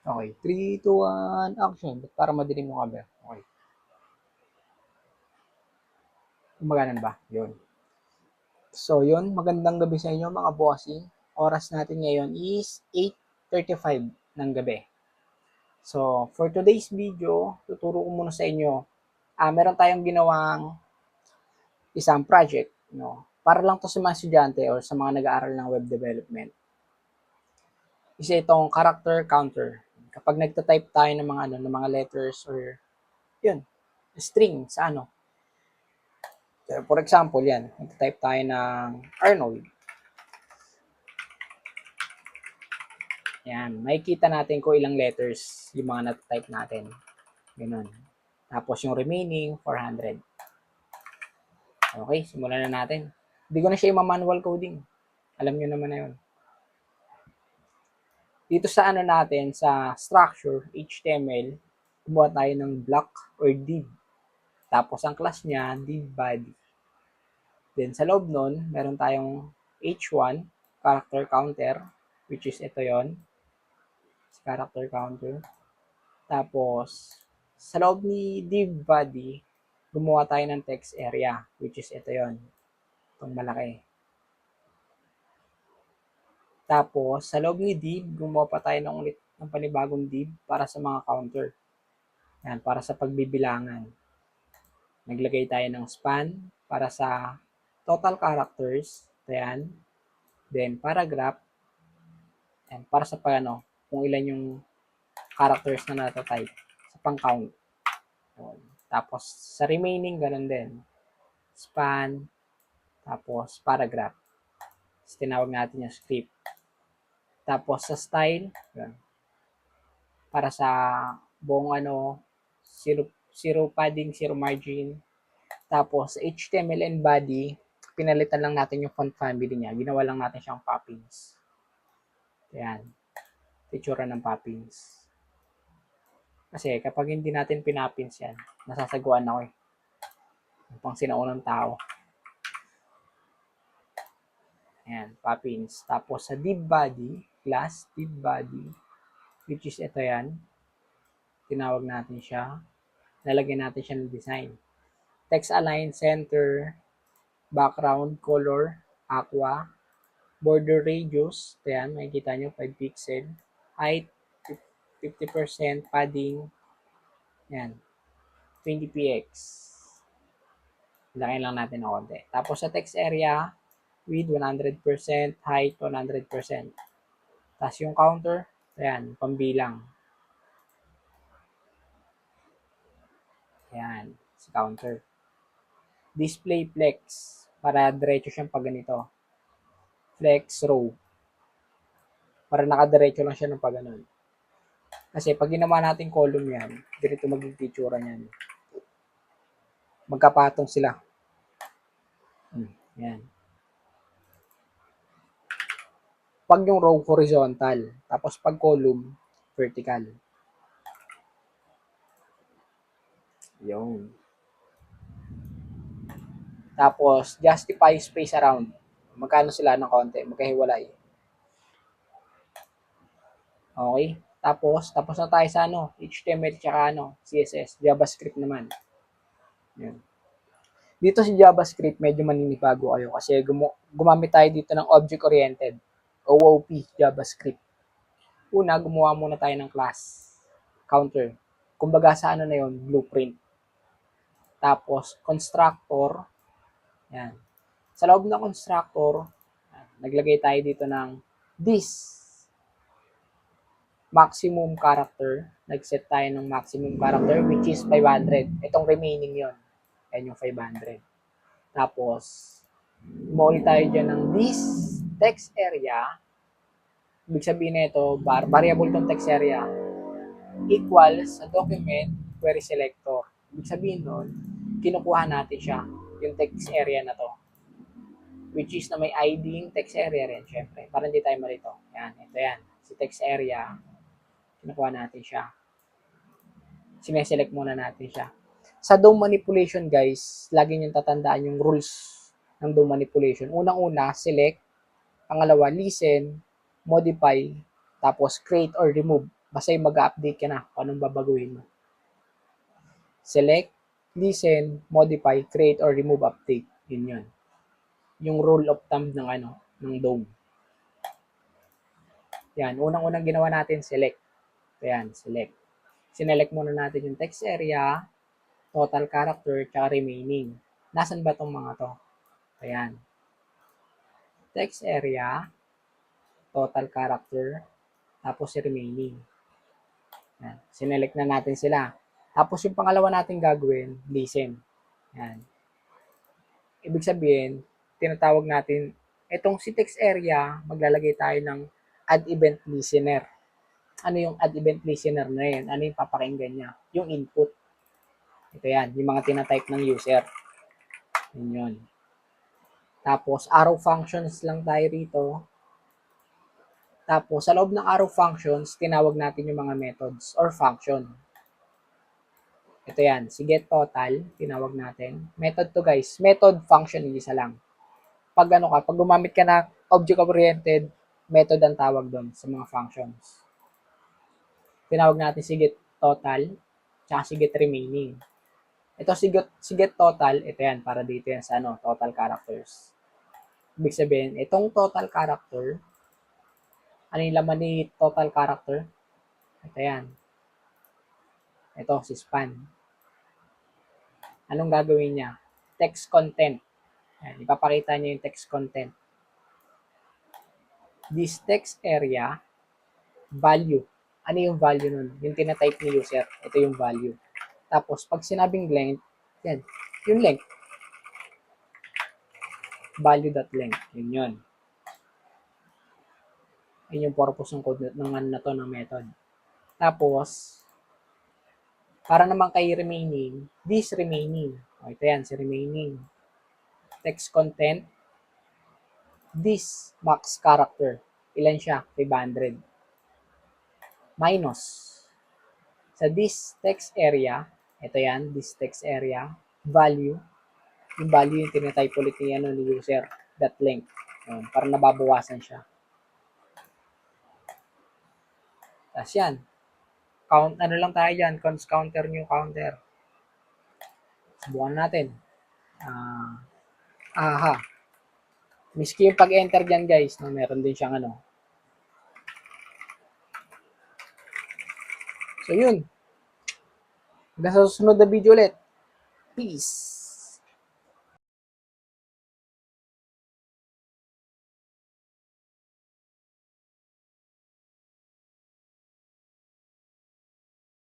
Okay, 3, 2, 1, action. Para madilim yung camera. Okay. Gumaganan ba? Yun. So, yun. Magandang gabi sa inyo mga bossing. Oras natin ngayon is 8:35 ng gabi. So, for today's video, tuturo ko muna sa inyo. Meron tayong ginawang isang project, no? Para lang to sa mga estudyante or sa mga nag-aaral ng web development. Isa itong character counter. Kapag nagta-type tayo ng mga ng mga letters or yun, string sa For example, yan, nagta-type tayo ng Arnold. Yan, makikita natin kung ilang letters yung mga nat-type natin. Ganun. Tapos yung remaining, 400. Okay, simulan na natin. Hindi ko na siya manual coding. Alam nyo naman na yun. Dito sa natin, sa structure, HTML, kumuha tayo ng block or div. Tapos ang class niya, div body. Then sa loob nun, meron tayong h1, character counter, which is ito yon, character counter. Tapos, sa loob ni div body, gumawa tayo ng text area, which is ito yon, itong malaki. Tapos, sa loob ni div, gumawa pa tayo ng ulit ng panibagong div para sa mga counter. Yan, para sa pagbibilangan. Naglagay tayo ng span para sa total characters. Ayan. Then, paragraph. And para sa kung ilan yung characters na natatype sa pang-count. Tapos, sa remaining, ganun din. Span, tapos paragraph. Tapos, tinawag natin yung script. Tapos, sa style, yun. Para sa buong zero padding, zero margin. Tapos, HTML and body, pinalitan lang natin yung font family niya. Ginawa lang natin siyang Poppins. Ayan. Itsura ng Poppins. Kasi kapag hindi natin pinapins yan, nasasaguan ako eh. Pang sinaunang tao. Ayan, Poppins. Tapos sa div body, class, div body, which is ito yan. Tinawag natin siya. Nalagyan natin siya ng design. Text align, center, background, color, aqua, border radius, ayan, makikita nyo, 5 pixel, height, 50%, padding, ayan, 20px. Laki lang natin ng konti. Tapos sa text area, width 100%, height 100%. Tapos yung counter, ayan, pambilang. Ayan, si counter. Display flex, para diretso siyang pag ganito. Flex row, para nakadiretso lang siya ng pag ganun. Kasi pag ginawa natin column yan, ganito magiging picture niyan. Magkapatong sila. Yan. Pag yung row horizontal, tapos pag column vertical. Yung. Tapos justify space around. Magkano sila ng konti, magkahiwalay. Okay? Tapos na tayo sa HTML tsaka CSS, JavaScript naman. Yan. Dito sa JavaScript, medyo maninibago kayo kasi gumamit tayo dito ng object-oriented, OOP, JavaScript. Una, gumawa muna tayo ng class, counter. Kumbaga sa na yun, blueprint. Tapos, constructor, yan. Sa loob ng constructor, naglagay tayo dito ng this maximum character. Nag-set tayo ng maximum character which is 500. Itong remaining yon. Yan yung 500. Tapos, umuwi tayo dyan ng this text area. Ibig sabihin nito, variable tong text area equals sa document query selector. Ibig sabihin nun, kinukuha natin siya, yung text area na to. Which is na may ID yung text area rin, syempre. Para hindi tayo malito. Yan, ito yan. Si text area, kinukuha natin siya. Sineselect muna natin siya. Sa DOM manipulation, guys, lagi niyong tatandaan yung rules ng DOM manipulation. Unang-una, select. Pangalawa, listen, modify, tapos create or remove. Basta yung mag-update ka na kung anong babaguhin mo. Select, listen, modify, create, or remove update. Yun. Yung rule of thumb ng DOM. Yan, unang-unang ginawa natin, select. Ayan, select. Sinelect muna natin yung text area, total character, tsaka remaining. Nasaan ba tong mga to? Ayan. Text area, total character, tapos remaining. Ayan. Sinelect na natin sila. Tapos yung pangalawa natin gagawin, listen. Ayan. Ibig sabihin, tinatawag natin, itong si text area, maglalagay tayo ng add event listener. Ano yung add event listener na yun? Ano yung papakinggan niya? Yung input. Ito yan, yung mga tinatype ng user. Yun. Tapos, arrow functions lang tayo rito. Tapos, sa loob ng arrow functions, tinawag natin yung mga methods or function. Ito yan, si getTotal, tinawag natin. Method to guys, method function, isa lang. Pag gumamit ka na object-oriented, method ang tawag doon sa mga functions. Tinawag natin si getTotal, tsaka si getRemaining. Ito si getTotal, ito yan, para dito yan sa total characters. Ibig sabihin, itong total character, ano yung laman ni total character? Ito yan. Ito, si span. Anong gagawin niya? Text content. Ayan, ipapakita niya yung text content. This text area, value. Ano yung value nun? Yung tinatype ni user. Ito yung value. Tapos, pag sinabing length, yan. Yung length. Value.length. Yun yun. Yun yung purpose ng code ng method. Tapos, para naman kay remaining, this remaining. O, ito yan, si remaining. Text content, this max character. Ilan siya? 500. Minus. Sa this text area, ito yan, this text area, value. Yung value yung tinatype ulit ni user, that length. Para nababawasan siya. Tapos yan. Count, lang tayo dyan, const counter, new counter. Subukan natin. Miski yung pag-enter dyan guys, meron din siyang So yun. Hanggang sa susunod na video ulit. Peace!